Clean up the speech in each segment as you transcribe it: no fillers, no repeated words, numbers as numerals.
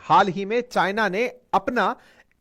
हाल ही में चाइना ने अपना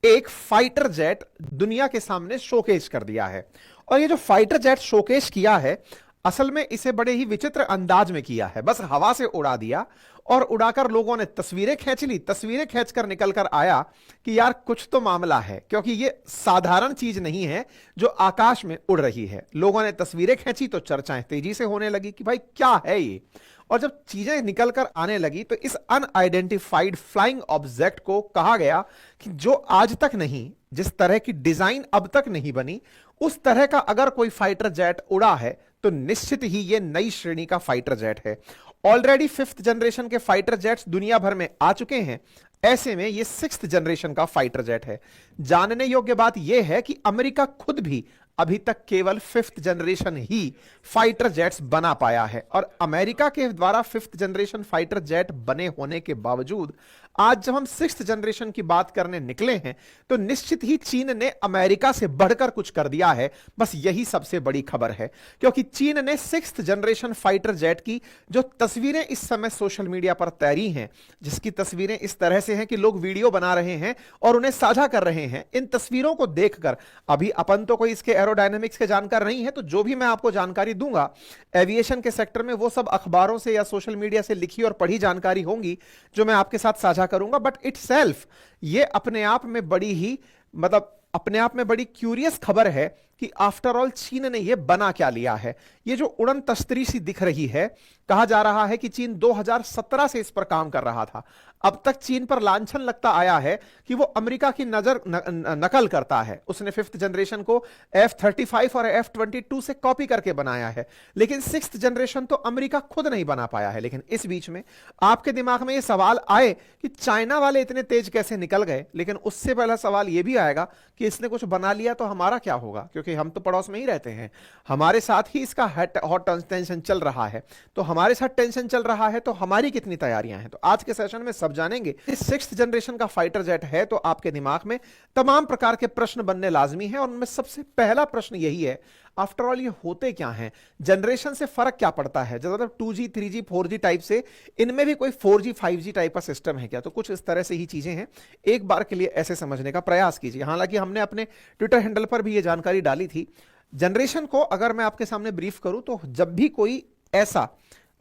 एक फाइटर जेट दुनिया के सामने शोकेस कर दिया है। और ये जो फाइटर जेट शोकेस किया है, असल में इसे बड़े ही विचित्र अंदाज में किया है। बस हवा से उड़ा दिया और उड़ाकर लोगों ने तस्वीरें खींच ली। तस्वीरें खींचकर निकल कर आया कि यार कुछ तो मामला है, क्योंकि ये साधारण चीज नहीं है जो आकाश में उड़ रही है। लोगों ने तस्वीरें खींची तो चर्चाएं तेजी से होने लगी कि भाई क्या है ये। और जब चीजें निकल कर आने लगी तो इस अनआइडेंटिफाइड फ्लाइंग ऑब्जेक्ट को कहा गया कि जो आज तक नहीं, जिस तरह की डिजाइन अब तक नहीं बनी, उस तरह का अगर कोई फाइटर जेट उड़ा है तो निश्चित ही यह नई श्रेणी का फाइटर जेट है। ऑलरेडी 5th जनरेशन के फाइटर जेट्स दुनिया भर में आ चुके हैं, ऐसे में यह 6th जनरेशन का फाइटर जेट है। जानने योग्य बात यह है कि अमेरिका खुद भी अभी तक केवल 5th जनरेशन ही फाइटर जेट्स बना पाया है। और अमेरिका के द्वारा 5th जनरेशन फाइटर जेट बने होने के बावजूद आज जब हम 6th जनरेशन की बात करने निकले हैं तो निश्चित ही चीन ने अमेरिका से बढ़कर कुछ कर दिया है। बस यही सबसे बड़ी खबर है, क्योंकि चीन ने 6th जनरेशन फाइटर जेट की जो तस्वीरें इस समय सोशल मीडिया पर तैरी हैं, जिसकी तस्वीरें इस तरह से हैं कि लोग वीडियो बना रहे हैं और उन्हें साझा कर रहे हैं, इन तस्वीरों को देखकर, अभी अपन तो कोई इसके एरोडायनेमिक्स के जानकार नहीं है, तो जो भी मैं आपको जानकारी दूंगा एविएशन के सेक्टर में वो सब अखबारों से या सोशल मीडिया से लिखी और पढ़ी जानकारी होंगी जो मैं आपके साथ साझा करूंगा। बट इटसेल्फ ये अपने आप में बड़ी ही, मतलब अपने आप में बड़ी क्यूरियस खबर है कि आफ्टर ऑल चीन ने यह बना क्या लिया है। ये जो उड़न तस्तरी सी दिख रही है, कहा जा रहा है कि चीन 2017 से इस पर काम कर रहा था। अब तक चीन पर लांछन लगता आया है कि वो अमेरिका की नकल करता है। उसने 5th जनरेशन को F-35 और F-22 से कॉपी करके बनाया है, लेकिन 6th जनरेशन तो अमेरिका खुद नहीं बना पाया है। लेकिन इस बीच में आपके दिमाग में यह सवाल आए कि चाइना वाले इतने तेज कैसे निकल गए, लेकिन उससे पहला सवाल यह भी आएगा कि इसने कुछ बना लिया तो हमारा क्या होगा, क्योंकि हम तो पड़ोस में ही रहते हैं, हमारे साथ ही इसका हॉट टेंशन चल रहा है। तो हमारे साथ टेंशन चल रहा है तो हमारी कितनी तैयारियां हैं। तो आज के सेशन में सब जानेंगे। 6th जनरेशन का फाइटर जेट है तो आपके दिमाग में तमाम प्रकार के प्रश्न बनने लाजमी हैं, और उनमें सबसे पहला प्रश्न यही है, आफ्टर ऑल ये होते क्या हैं, जनरेशन से फर्क क्या पड़ता है, मतलब 2G 3G 4G टाइप से इनमें भी कोई 4G 5G टाइप का सिस्टम है क्या। तो कुछ इस तरह से ही चीजें हैं, एक बार के लिए ऐसे समझने का प्रयास कीजिए। हालांकि हमने अपने ट्विटर हैंडल पर भी ये जानकारी डाली थी। जनरेशन को अगर मैं आपके सामने ब्रीफ करूं तो जब भी कोई ऐसा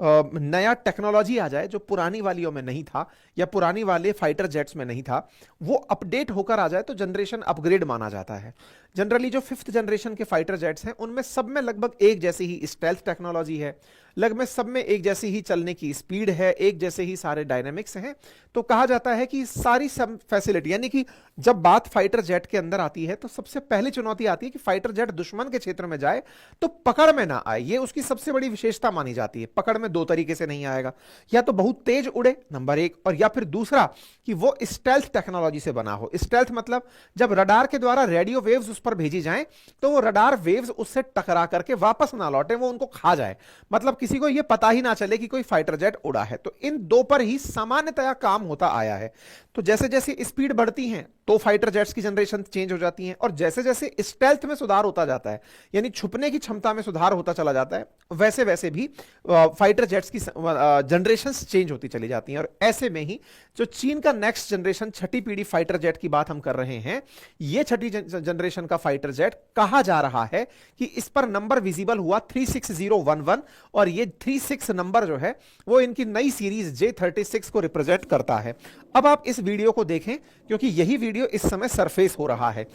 नया टेक्नोलॉजी आ जाए जो पुरानी वालियों में नहीं था या पुरानी वाले फाइटर जेट्स में नहीं था, वो अपडेट होकर आ जाए तो जनरेशन अपग्रेड माना जाता है। जनरली जो 5th जनरेशन के फाइटर जेट्स हैं उनमें सब में लगभग एक जैसी ही स्टेल्थ टेक्नोलॉजी है, लगभग सब में एक जैसी ही चलने की स्पीड है, एक जैसे ही सारे डायनेमिक्स हैं। तो कहा जाता है कि सारी सब फैसिलिटी, यानी कि जब बात फाइटर जेट के अंदर आती है तो सबसे पहली चुनौती आती है कि फाइटर जेट दुश्मन के क्षेत्र में जाए तो पकड़ में ना आए। ये उसकी सबसे बड़ी विशेषता मानी जाती है। पकड़ में दो तरीके से नहीं आएगा, या तो बहुत तेज उड़े नंबर एक, और या फिर दूसरा कि वो स्टेल्थ टेक्नोलॉजी से बना हो। स्टेल्थ मतलब जब रडार के द्वारा रेडियो वेव्स उस पर भेजी जाएं तो वो रडार वेव्स उससे टकरा करके वापस ना लौटे, वो उनको खा जाए, मतलब किसी को ये पता ही ना चले कि कोई फाइटर जेट उड़ा है। तो इन दो पर ही सामान्यतया काम होता आया है। तो जैसे जैसे स्पीड बढ़ती है तो फाइटर जेट्स की जनरेशन चेंज हो जाती है, और जैसे जैसे स्टेल्थ में सुधार होता जाता है, यानी छुपने की क्षमता में सुधार होता चला जाता है, वैसे वैसे भी फाइटर जेट्स की जनरेशंस चेंज होती चली जाती हैं। और ऐसे में ही जो चीन का नेक्स्ट जनरेशन, छठी पीढ़ी फाइटर जेट की बात हम कर रहे हैं, ये छठी जनरेशन का फाइटर जेट कहा जा रहा है कि इस पर नंबर विजिबल हुआ 36011, और ये 36 नंबर जो है वो इनकी नई सीरीज J36 को रिप्रेजेंट करता है। अब आप इस वीडियो को देखें, क्योंकि यही वीडियो इस समय सरफेस हो रहा है।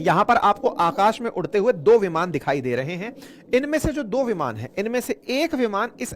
यहां पर आपको आकाश में उड़ते हुए दो विमान दिखाई दे रहे हैं। इनमें से जो दो विमान हैं, इनमें से एक विमान इस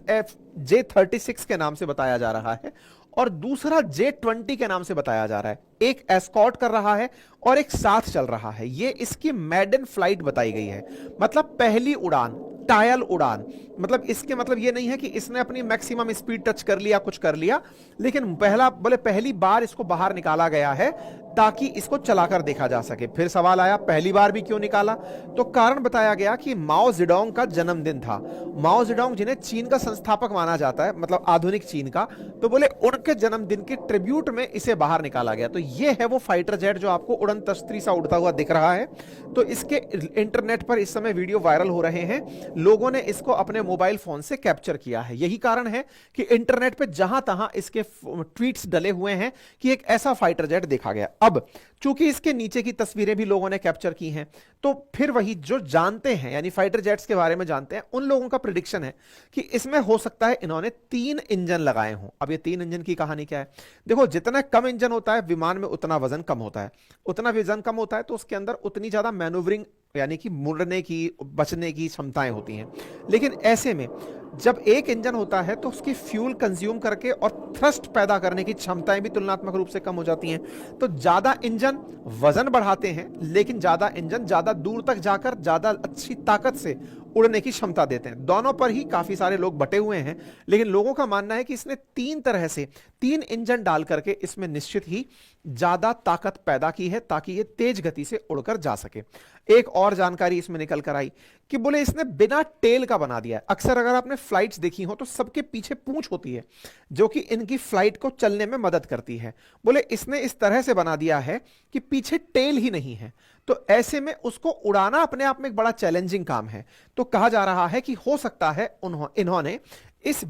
J36 के नाम से बताया जा रहा है और दूसरा J20 के नाम से बताया जा रहा है। एक एस्कॉर्ट कर रहा है और एक साथ चल रहा है। ये इसकी मेडन फ्लाइट बताई गई है, मतलब पहली उड़ान, ट्रायल उड़ान। मतलब इसके मतलब ये नहीं है कि इसने अपनी मैक्सिमम स्पीड टच कर लिया, कुछ कर लिया, लेकिन पहली बार इसको बाहर निकाला गया है ताकि इसको चलाकर देखा जा सके। फिर सवाल आया पहली बार भी क्यों निकाला, तो कारण बताया गया कि माओ जेडोंग का जन्मदिन था। माओ जेडोंग जिन्हें चीन का संस्थापक माना जाता है, मतलब आधुनिक चीन का, तो बोले उनके जन्मदिन के ट्रिब्यूट में इसे बाहर निकाला गया। तो ये है वो फाइटर जेट जो आपको उड़न तस्तरी सा उड़ता हुआ दिख रहा है। तो इसके इंटरनेट पर इस समय वीडियो वायरल हो रहे हैं, लोगों ने इसको अपने मोबाइल फोन से कैप्चर किया है। यही कारण है कि इंटरनेट पे जहां तहां इसके ट्वीट्स डले हुए हैं कि एक ऐसा फाइटर जेट देखा गया। अब चूंकि इसके नीचे की तस्वीरें भी लोगों ने कैप्चर की हैं, तो फिर वही जो जानते हैं, यानी फाइटर जेट्स के बारे में जानते हैं, उन लोगों का प्रिडिक्शन है कि इसमें हो सकता है इन्होंने 3 इंजन लगाए हों। अब ये 3 इंजन की कहानी क्या है? देखो, जितना कम इंजन होता है विमान में उतना वजन कम होता है, उतना वजन कम होता है तो उसके अंदर उतनी ज्यादा मैनूवरिंग यानी कि मुड़ने की, बचने की क्षमताएं होती हैं। लेकिन ऐसे में जब एक इंजन होता है तो उसकी फ्यूल कंज्यूम करके और थ्रस्ट पैदा करने की क्षमताएं भी तुलनात्मक रूप से कम हो जाती हैं। तो ज्यादा इंजन वजन बढ़ाते हैं, लेकिन ज्यादा इंजन ज्यादा दूर तक जाकर ज्यादा अच्छी ताकत से उड़ने की क्षमता देते हैं। दोनों पर ही काफी सारे लोग बटे हुए हैं, लेकिन लोगों का मानना है कि इसने 3 तरह से 3 इंजन डाल करके इसमें निश्चित ही ज्यादा ताकत पैदा की है ताकि ये तेज गति से उड़कर जा सके। एक और जानकारी इसमें निकल कर आई कि बोले इसने बिना टेल का बना दिया है। अक्सर अगर आपने फ्लाइट्स देखी हो तो सबके पीछे पूंछ होती है जो कि इनकी फ्लाइट को चलने में मदद करती है। बोले इसने इस तरह से बना दिया है कि पीछे टेल ही नहीं है, तो ऐसे में उसको उड़ाना अपने आप में एक बड़ा चैलेंजिंग काम है। तो कहा जा रहा है कि हो सकता है इन्होंने इस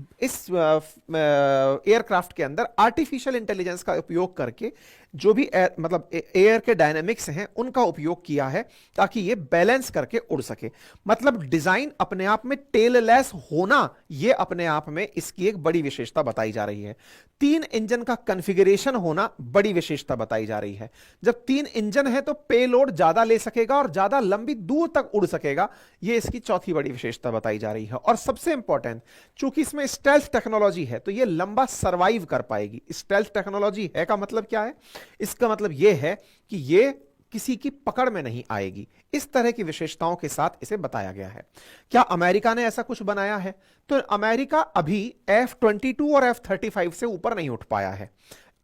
एयरक्राफ्ट के अंदर आर्टिफिशियल इंटेलिजेंस का उपयोग करके जो भी मतलब एयर के डायनेमिक्स हैं उनका उपयोग किया है ताकि ये बैलेंस करके उड़ सके। मतलब डिजाइन अपने आप में टेललेस होना, यह अपने आप में इसकी एक बड़ी विशेषता बताई जा रही है। 3 इंजन का कॉन्फ़िगरेशन होना बड़ी विशेषता बताई जा रही है। जब 3 इंजन है तो पेलोड ज्यादा ले सकेगा और ज्यादा लंबी दूर तक उड़ सकेगा, यह इसकी चौथी बड़ी विशेषता बताई जा रही है। और सबसे इंपॉर्टेंट, चूंकि इसमें स्टेल्थ टेक्नोलॉजी है तो यह लंबा सर्वाइव कर पाएगी। स्टेल्थ टेक्नोलॉजी है का मतलब क्या है? इसका मतलब यह है कि यह किसी की पकड़ में नहीं आएगी। इस तरह की विशेषताओं के साथ इसे बताया गया है। क्या अमेरिका ने ऐसा कुछ बनाया है? तो अमेरिका अभी F-22 और F-35 से ऊपर नहीं उठ पाया है।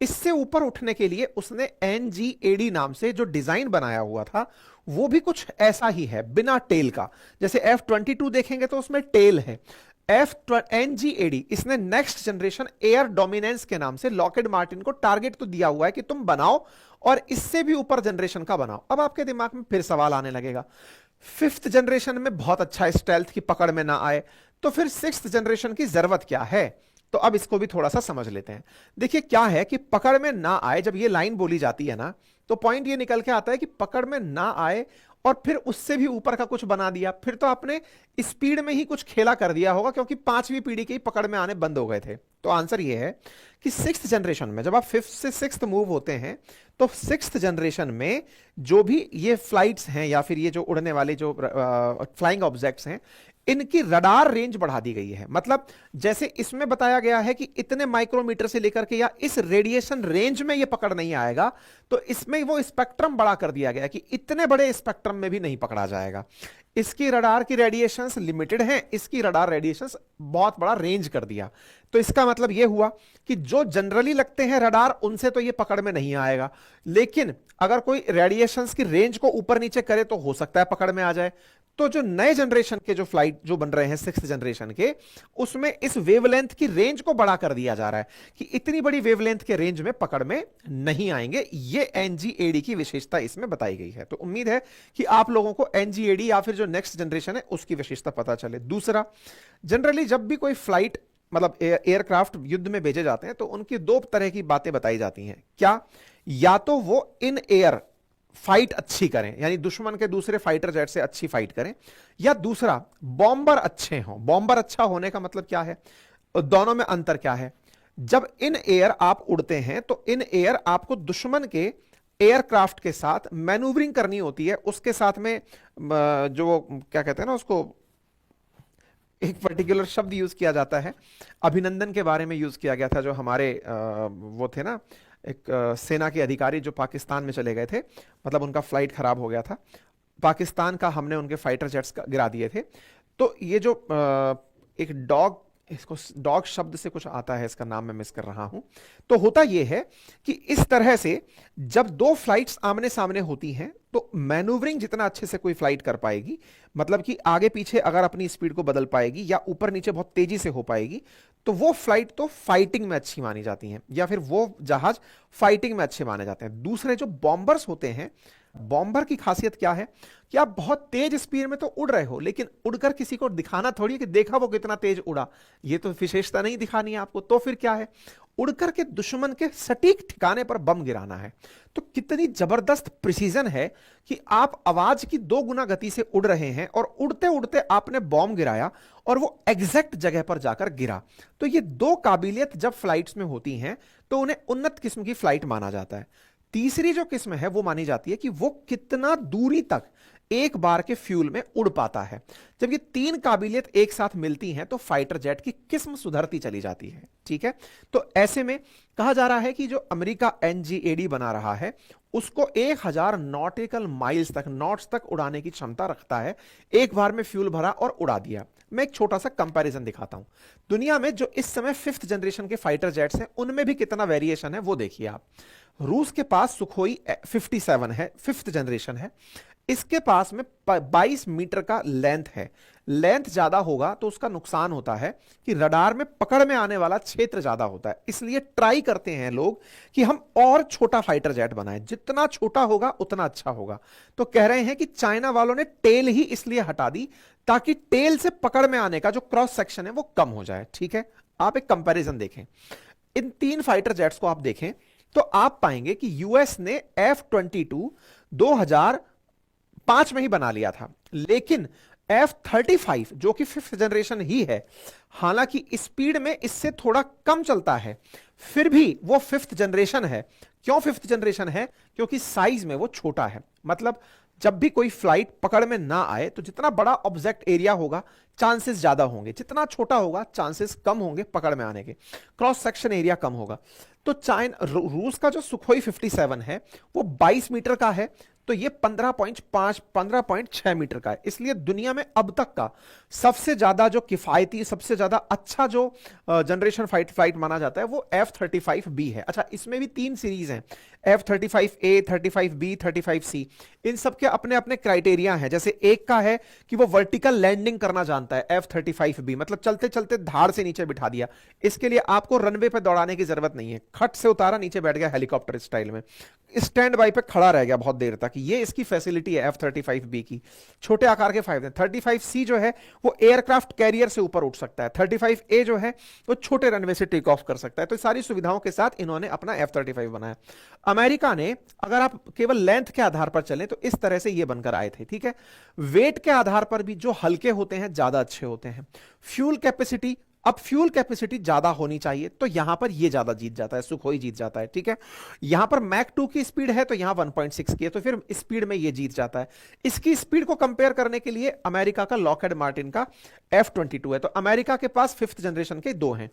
इससे ऊपर उठने के लिए उसने NGAD नाम से जो डिजाइन बनाया हुआ था वो भी कुछ ऐसा ही है, बिना टेल का। जैसे F-22 देखेंगे तो उसमें टेल है। NGAD इसने नेक्स्ट जनरेशन एयर डोमिनेंस के नाम से लॉकहीड मार्टिन को टारगेट तो दिया हुआ है कि तुम बनाओ और इससे भी ऊपर जनरेशन का बनाओ। अब आपके दिमाग में फिर सवाल आने लगेगा, 5th जनरेशन में बहुत अच्छा स्टेल्थ की पकड़ में ना आए तो फिर 6th जनरेशन की जरूरत क्या है? तो अब इसको भी थोड़ा सा समझ लेते हैं। देखिए क्या है कि पकड़ में ना आए, जब ये लाइन बोली जाती है ना तो पॉइंट ये निकल के आता है कि पकड़ में ना आए और फिर उससे भी ऊपर का कुछ बना दिया, फिर तो आपने स्पीड में ही कुछ खेला कर दिया होगा, क्योंकि 5वीं पीढ़ी के ही पकड़ में आने बंद हो गए थे। तो आंसर ये है कि 6th जनरेशन में जब आप 5th से 6th मूव होते हैं तो 6th जनरेशन में जो भी ये फ्लाइट्स हैं या फिर ये जो उड़ने वाले जो फ्लाइंग ऑब्जेक्ट्स हैं, इनकी रडार रेंज बढ़ा दी गई है। मतलब जैसे इसमें बताया गया है कि इतने माइक्रोमीटर से लेकर के या इस रेडिएशन रेंज में ये पकड़ नहीं आएगा, तो इसमें वो स्पेक्ट्रम बड़ा कर दिया गया कि इतने बड़े स्पेक्ट्रम में भी नहीं पकड़ा जाएगा। इसकी रडार की रेडिएशंस लिमिटेड हैं, इसकी रडार रेडिएशंस बहुत बड़ा रेंज कर दिया। तो इसका मतलब यह हुआ कि जो जनरली लगते हैं रडार, उनसे तो ये पकड़ में नहीं आएगा, लेकिन अगर कोई रेडिएशंस की रेंज को ऊपर नीचे करे तो हो सकता है पकड़ में आ जाए। तो जो नए जनरेशन के जो फ्लाइट जो बन रहे हैं 6th जनरेशन के, उसमें इस वेवलेंथ की रेंज को बड़ा कर दिया जा रहा है कि इतनी बड़ी वेवलेंथ के रेंज में पकड़ में नहीं आएंगे। ये NGAD की विशेषता इसमें बताई गई है। तो उम्मीद है कि आप लोगों को NGAD या फिर जो नेक्स्ट जनरेशन है उसकी विशेषता पता चले। दूसरा, जनरली जब भी कोई फ्लाइट मतलब एयरक्राफ्ट युद्ध में भेजे जाते हैं तो उनकी 2 तरह की बातें बताई जाती हैं। क्या? या तो वो इन एयर फाइट अच्छी करें, यानी दुश्मन के दूसरे फाइटर जेट से अच्छी फाइट करें, या दूसरा बॉम्बर अच्छे हों। बॉम्बर अच्छा होने का मतलब क्या है? दोनों में अंतर क्या है? जब इन एयर आप उड़ते हैं तो इन एयर आपको दुश्मन के एयरक्राफ्ट के साथ मैनूवरिंग करनी होती है। उसके साथ में जो क्या कहते हैं ना, उसको एक पर्टिकुलर शब्द यूज किया जाता है, अभिनंदन के बारे में यूज किया गया था, जो हमारे वो थे ना एक सेना के अधिकारी जो पाकिस्तान में चले गए थे, मतलब उनका फ्लाइट खराब हो गया था, पाकिस्तान का हमने उनके फाइटर जेट्स गिरा दिए थे। तो ये जो एक डॉग, इसको डॉग शब्द से कुछ आता है, इसका नाम मैं मिस कर रहा हूं। तो होता यह है कि इस तरह से जब 2 फ्लाइट्स आमने सामने होती हैं तो मैनूवरिंग जितना अच्छे से कोई फ्लाइट कर पाएगी, मतलब कि आगे पीछे अगर अपनी स्पीड को बदल पाएगी या ऊपर नीचे बहुत तेजी से हो पाएगी, तो वो फ्लाइट तो फाइटिंग में अच्छी मानी जाती हैं, या फिर वो जहाज फाइटिंग में अच्छे माने जाते हैं। दूसरे जो बॉम्बर्स होते हैं बॉम्बर की खासियत क्या है कि आप बहुत तेज स्पीड में तो उड़ रहे हो, लेकिन उड़कर किसी को दिखाना थोड़ी है कि देखा वो कितना तेज उड़ा, ये तो विशेषता नहीं दिखानी है आपको। तो फिर क्या है, उड़कर के दुश्मन के सटीक ठिकाने पर बम गिराना है। तो कितनी जबरदस्त प्रिसीजन है कि आप आवाज की 2 गुना गति से उड़ रहे हैं और उड़ते उड़ते आपने बॉम्ब गिराया और वो एग्जैक्ट जगह पर जाकर गिरा। तो ये 2 काबिलियत जब फ्लाइट्स में होती हैं तो उन्हें उन्नत किस्म की फ्लाइट माना जाता है। तीसरी जो किस्म है वो मानी जाती है कि वो कितना दूरी तक एक बार के फ्यूल में उड़ पाता है। जब ये 3 काबिलियत एक साथ मिलती हैं तो फाइटर जेट की किस्म सुधरती चली जाती है। ठीक है, तो ऐसे में कहा जा रहा है कि जो अमेरिका NGAD बना रहा है उसको 1000 नॉटिकल माइल्स तक, नॉट्स तक उड़ाने की क्षमता रखता है। एक बार में फ्यूल भरा और उड़ा दिया। मैं एक छोटा सा कंपैरिजन दिखाता हूं। दुनिया में जो इस समय 5th जनरेशन के फाइटर जेट्स हैं उनमें भी कितना वेरिएशन है वो देखिए आप। रूस के पास सुखोई 57 है, 5th जनरेशन है। इसके पास में 22 मीटर का लेंथ है। लेंथ ज्यादा होगा तो उसका नुकसान होता है कि रडार में पकड़ में आने वाला क्षेत्र ज्यादा होता है। इसलिए ट्राई करते हैं लोग कि हम और छोटा फाइटर जेट बनाएं, जितना छोटा होगा उतना अच्छा होगा। तो कह रहे हैं कि चाइना वालों ने टेल ही इसलिए हटा दी ताकि टेल से पकड़ में आने का जो क्रॉस सेक्शन है वो कम हो जाए। ठीक है, आप एक कंपैरिजन देखें, इन 3 फाइटर जेट्स को आप देखें तो आप पाएंगे कि यूएस ने F-22 2005 में ही बना लिया था, लेकिन F-35 जो कि 5th जनरेशन ही है, हालांकि स्पीड में इससे थोड़ा कम चलता है, फिर भी वो 5th जनरेशन है। क्यों 5th जनरेशन है? क्योंकि साइज में वो छोटा है। मतलब जब भी कोई फ्लाइट पकड़ में ना आए तो जितना बड़ा ऑब्जेक्ट एरिया होगा चांसेस ज्यादा होंगे, जितना छोटा होगा चांसेस कम होंगे पकड़ में आने के, क्रॉस सेक्शन एरिया कम होगा। तो रूस का जो सुखोई 57 है वो 22 मीटर का है, तो ये 15.6 मीटर का है। इसलिए दुनिया में अब तक का सबसे ज्यादा जो किफायती, सबसे ज्यादा अच्छा जो जनरेशन फ्लाइट माना जाता है वो F-35B है। अच्छा, इसमें भी 3 सीरीज हैं, F-35A, 35B, 35C। इन सब के अपने अपने क्राइटेरिया हैं। जैसे एक का है कि वो वर्टिकल लैंडिंग करना जानता है, F-35B, मतलब चलते चलते धाड़ से नीचे बिठा दिया। इसके लिए आपको रनवे पे दौड़ाने की जरूरत नहीं है, खट से उतारा, नीचे बैठ गया हेलीकॉप्टर स्टाइल में, स्टैंड बाई पे खड़ा रह गया बहुत देर तक। ये इसकी फैसिलिटी है F-35B की। छोटे आकार के फाइटर। 35C जो है वो एयरक्राफ्ट कैरियर से ऊपर उठ सकता है। 35A जो है वो छोटे रनवे से टेक ऑफ कर सकता है। तो सारी सुविधाओं के साथ इन्होंने अपना F-35 बनाया। अमेरिका ने, अगर आप केवल लेंथ के आधार पर चलें तो इस तरह से ये बनकर आए थे। ठीक है, वेट के आधार पर भी जो हल्के होते हैं ज्यादा अच्छे होते हैं। फ्यूल कैपेसिटी, अब फ्यूल कैपेसिटी ज्यादा होनी चाहिए तो यहां पर ये ज्यादा जीत जाता है, सुखोई जीत जाता है। ठीक है, यहां पर मैक 2 की स्पीड है तो यहां 1.6 की है, तो फिर स्पीड में ये जीत जाता है। इसकी स्पीड को कंपेयर करने के लिए अमेरिका का लॉकहेड मार्टिन का F-22 है। तो अमेरिका के पास 5th जनरेशन के 2 हैं।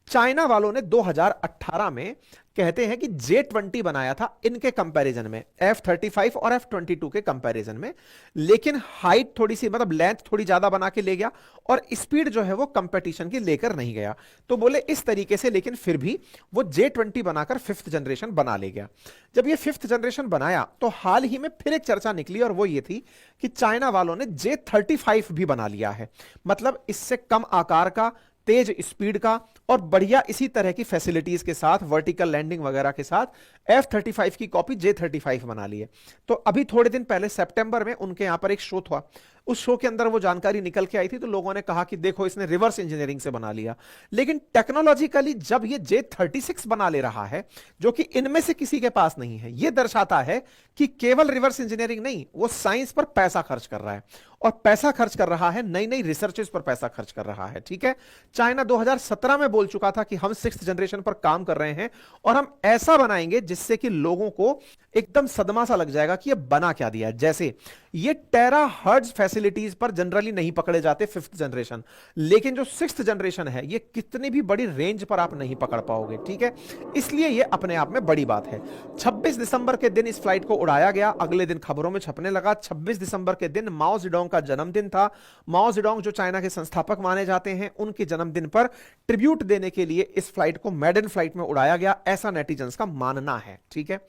चाइना वालों ने 2018 में कहते हैं कि J-20 बनाया था इनके कंपैरिजन में, F-35 और F-22 के कंपैरिजन में, लेकिन हाइट थोड़ी सी, मतलब लेंथ थोड़ी ज्यादा बना के ले गया और स्पीड जो है वो कंपटीशन की लेकर नहीं गया। तो बोले इस तरीके से, लेकिन फिर भी वो J-20 बनाकर 5th जनरेशन बना ले गया। जब ये 5th जनरेशन बनाया तो हाल ही में फिर एक चर्चा निकली और वो ये थी कि चाइना वालों ने J-35 भी बना लिया है। मतलब इससे कम आकार का, तेज स्पीड का और बढ़िया इसी तरह की फैसिलिटीज के साथ, वर्टिकल लैंडिंग वगैरह के साथ F-35 की कॉपी J-35 बना ली है। तो अभी थोड़े दिन पहले सितंबर में उनके यहां पर एक शो था, उस शो के अंदर वो जानकारी निकल के आई थी, तो लोगों ने कहा कि देखो इसने रिवर्स इंजीनियरिंग से बना लिया। लेकिन टेक्नोलॉजिकली जब ये J-36 बना ले रहा है जो कि इनमें से किसी के पास नहीं है, ये दर्शाता है कि केवल रिवर्स इंजीनियरिंग नहीं, वो साइंस पर पैसा खर्च कर रहा है और पैसा खर्च कर रहा है, नई नई रिसर्चेस पर पैसा खर्च कर रहा है। ठीक है, चाइना 2017 में बोल चुका था कि हम 6th जनरेशन पर काम कर रहे हैं और हम ऐसा बनाएंगे जिससे कि लोगों को एकदम सदमा सा लग जाएगा कि ये बना क्या दिया। जैसे ये टेराहर्ट्ज फैसिलिटीज पर जनरली नहीं पकड़े जाते 5th जनरेशन, लेकिन जो 6th जनरेशन है ये कितनी भी बड़ी रेंज पर आप नहीं पकड़ पाओगे। ठीक है, इसलिए ये अपने आप में बड़ी बात है। 26 दिसंबर के दिन इस फ्लाइट को उड़ाया गया, अगले दिन खबरों में छपने लगा। 26 दिसंबर के दिन माओ जेडोंग का जन्मदिन था। माओ जेडोंग जो चाइना के संस्थापक माने जाते हैं, उनके जन्मदिन पर ट्रिब्यूट देने के लिए इस फ्लाइट को मैडन फ्लाइट में उड़ाया गया, ऐसा नेटिजन्स का मानना है। ठीक है,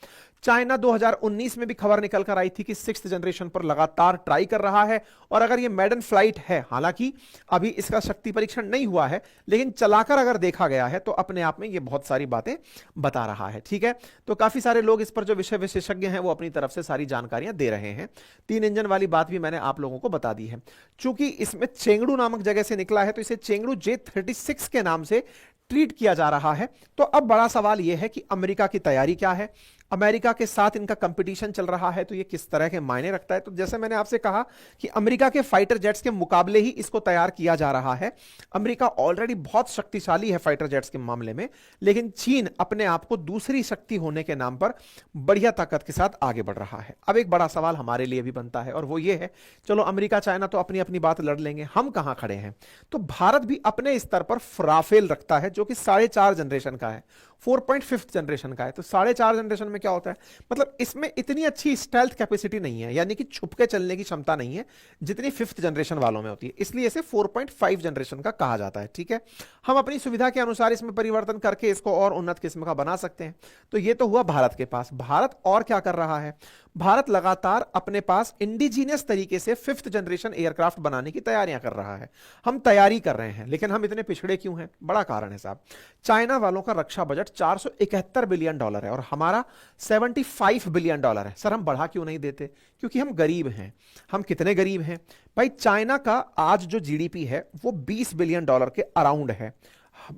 चाइना 2019 में भी खबर निकल कर आई थी कि 6th जनरेशन पर लगातार ट्राई कर रहा है, और अगर ये मेडन फ्लाइट है, हालांकि अभी इसका शक्ति परीक्षण नहीं हुआ है, लेकिन चलाकर अगर देखा गया है तो अपने आप में ये बहुत सारी बातें बता रहा है। ठीक है, तो काफी सारे लोग इस पर जो विषय विशेषज्ञ हैं वो अपनी तरफ से सारी जानकारियां दे रहे हैं। 3 इंजन वाली बात भी मैंने आप लोगों को बता दी है। चूंकि इसमें चेंगडू नामक जगह से निकला है तो इसे चेंगडू J36 के नाम से ट्रीट किया जा रहा है। तो अब बड़ा सवाल यह है कि अमेरिका की तैयारी क्या है, अमेरिका के साथ इनका कंपटीशन चल रहा है तो ये किस तरह के मायने रखता है। तो जैसे मैंने आपसे कहा कि अमेरिका के फाइटर जेट्स के मुकाबले ही इसको तैयार किया जा रहा है। अमेरिका ऑलरेडी बहुत शक्तिशाली है फाइटर जेट्स के मामले में, लेकिन चीन अपने आप को दूसरी शक्ति होने के नाम पर बढ़िया ताकत के साथ आगे बढ़ रहा है। अब एक बड़ा सवाल हमारे लिए भी बनता है और वो ये है, चलो अमेरिका चाइना तो अपनी अपनी बात लड़ लेंगे, हम कहां खड़े हैं। तो भारत भी अपने स्तर पर राफेल रखता है जो कि 4.5 जनरेशन का है, 4.5 जनरेशन का है। तो 4.5 जनरेशन में क्या होता है, मतलब इसमें इतनी अच्छी स्टेल्थ कैपेसिटी नहीं है, यानी कि छुप के चलने की क्षमता नहीं है जितनी 5th जनरेशन वालों में होती है, इसलिए इसे 4.5 जनरेशन का कहा जाता है। ठीक है, हम अपनी सुविधा के अनुसार इसमें परिवर्तन करके इसको और उन्नत किस्म का बना सकते हैं। तो ये तो हुआ भारत के पास। भारत और क्या कर रहा है, भारत लगातार अपने पास इंडिजीनियस तरीके से 5th जनरेशन एयरक्राफ्ट बनाने की तैयारियां कर रहा है। हम तैयारी कर रहे हैं, लेकिन हम इतने पिछड़े क्यों हैं? बड़ा कारण है साहब, चाइना वालों का रक्षा बजट $471 बिलियन है और हमारा $75 बिलियन है। सर हम बढ़ा क्यों नहीं देते? क्योंकि हम गरीब हैं। हम कितने गरीब हैं भाई? चाइना का आज जो जीडीपी है वो $20 बिलियन के अराउंड है,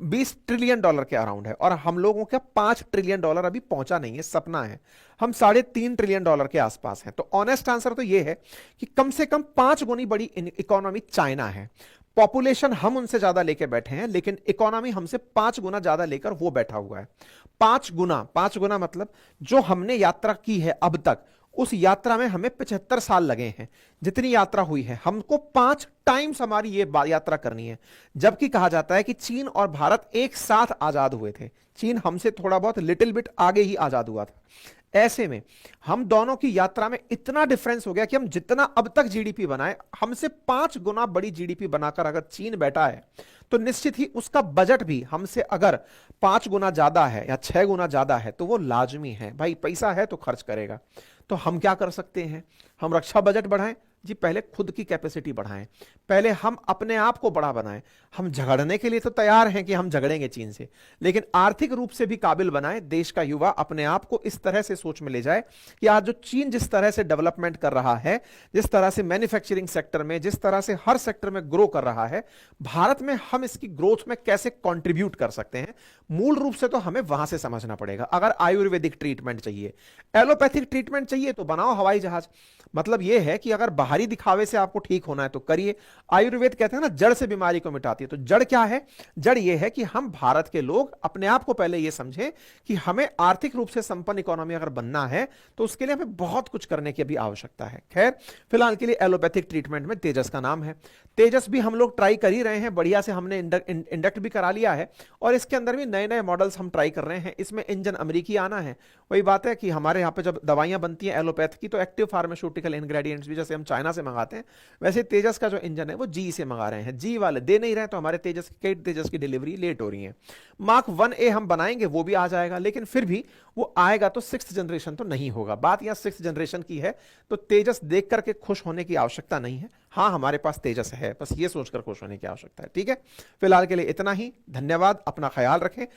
$20 ट्रिलियन के अराउंड है, और हम लोगों का $5 ट्रिलियन अभी पहुंचा नहीं है, सपना है। हम $3.5 ट्रिलियन के आसपास हैं। तो ऑनेस्ट आंसर तो यह है कि कम से कम 5 गुनी बड़ी इकोनॉमी चाइना है। पॉपुलेशन हम उनसे ज्यादा लेके बैठे हैं, लेकिन इकोनॉमी हमसे 5 गुना ज्यादा लेकर वो बैठा हुआ है। 5 गुना मतलब जो हमने यात्रा की है अब तक, उस यात्रा में हमें 75 साल लगे हैं। जितनी यात्रा हुई है हमको 5 टाइम्स हमारी ये यात्रा करनी है। जबकि कहा जाता है कि चीन और भारत एक साथ आजाद हुए थे, चीन हमसे थोड़ा बहुत लिटिल बिट आगे ही आजाद हुआ था। ऐसे में हम दोनों की यात्रा में इतना डिफरेंस हो गया कि हम जितना अब तक जीडीपी बनाए, हमसे 5 गुना बड़ी जीडीपी बनाकर अगर चीन बैठा है तो निश्चित ही उसका बजट भी हमसे अगर 5 गुना ज्यादा है या 6 गुना ज्यादा है तो वो लाजमी है भाई, पैसा है तो खर्च करेगा। तो हम क्या कर सकते हैं? हम रक्षा बजट बढ़ाएं जी, पहले खुद की कैपेसिटी बढ़ाएं, पहले हम अपने आप को बड़ा बनाएं। हम झगड़ने के लिए तो तैयार हैं कि हम झगड़ेंगे चीन से, लेकिन आर्थिक रूप से भी काबिल बनाएं। देश का युवा अपने आप को इस तरह से सोच में ले जाए कि आज जो चीन जिस तरह से डेवलपमेंट कर रहा है, जिस तरह से मैन्युफैक्चरिंग सेक्टर में, जिस तरह से हर सेक्टर में ग्रो कर रहा है, भारत में हम इसकी ग्रोथ में कैसे कॉन्ट्रीब्यूट कर सकते हैं, मूल रूप से तो हमें वहां से समझना पड़ेगा। अगर आयुर्वेदिक ट्रीटमेंट चाहिए, एलोपैथिक ट्रीटमेंट चाहिए तो बनाओ हवाई जहाज। मतलब यह है कि अगर बाहरी दिखावे से आपको ठीक होना है तो करिए। आयुर्वेद कहते हैं ना जड़ से बीमारी को मिटाती है, तो जड़ क्या है? जड़ यह है कि हम भारत के लोग अपने आप को पहले यह समझें कि हमें आर्थिक रूप से संपन्न इकोनॉमी अगर बनना है तो उसके लिए हमें बहुत कुछ करने की भी आवश्यकता है। खैर फिलहाल के लिए एलोपैथिक ट्रीटमेंट में तेजस का नाम है। तेजस भी हम लोग ट्राई कर ही रहे हैं, बढ़िया से हमने इंडक्ट भी करा लिया है, और इसके अंदर भी नए नए मॉडल्स हम ट्राई कर रहे हैं। इसमें इंजन अमेरिकी आना है। वही बात है कि हमारे यहाँ पे जब दवाइयां बनती हैं एलोपैथ की, तो एक्टिव फार्मास्यूटिकल इंग्रेडिएंट्स भी जैसे हम चाइना से मंगाते हैं, वैसे तेजस का जो इंजन है वो जी से मंगा रहे हैं। जी वाले दे नहीं रहे, तो हमारे तेजस की डिलीवरी लेट हो रही है। मार्क 1A हम बनाएंगे, वो भी आ जाएगा, लेकिन फिर भी वो आएगा तो 6th जनरेशन तो नहीं होगा। बात यहां 6th जनरेशन की है, तो तेजस देख करके खुश होने की आवश्यकता नहीं है। हाँ हमारे पास तेजस है, बस ये सोचकर खुश होने की आवश्यकता है। ठीक है, फिलहाल के लिए इतना ही। धन्यवाद, अपना ख्याल रखें।